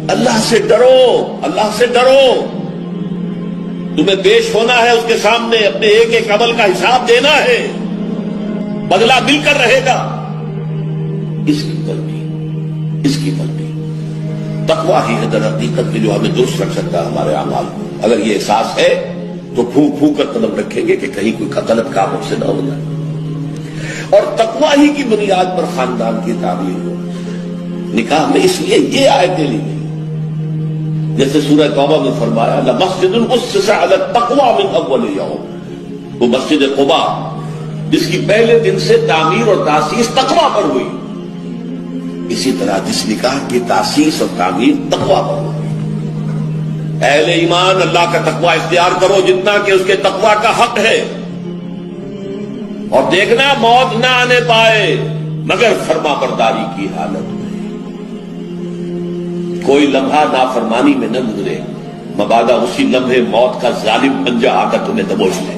اللہ سے ڈرو، اللہ سے ڈرو. تمہیں پیش ہونا ہے اس کے سامنے، اپنے ایک ایک عمل کا حساب دینا ہے، بدلہ مل کر رہے گا. اس کی پر بھی تقویٰ ہی ہے در حقیقت میں جو ہمیں درست رکھ سکتا ہے ہمارے اعمال کو. اگر یہ احساس ہے تو پھونک پھونک کر قدم رکھیں گے کہ کہیں کوئی غلط کام ہم سے نہ ہو جائے. اور تقویٰ ہی کی بنیاد پر خاندان کی تعمیر ہو. نکاح میں اس لیے یہ آیتیں لی گئی، جیسے سورہ توبہ میں فرمایا لَمَسْجِدٌ أُسِّسَ عَلَى التَّقْوَىٰ مِنْ أَوَّلِ يَوْمٍ، وہ مسجد قباء جس کی پہلے دن سے تعمیر اور تاسیس تقویٰ پر ہوئی، اسی طرح جس نکاح کی تاسیس اور تعمیر تقویٰ پر ہوئی. اہل ایمان اللہ کا تقویٰ اختیار کرو جتنا کہ اس کے تقویٰ کا حق ہے، اور دیکھنا موت نہ آنے پائے مگر فرما برداری کی حالت میں. کوئی لمحہ نافرمانی میں نہ گزرے، مبادا اسی لمحے موت کا ظالم پنجہ آ کر تمہیں دبوچ لے.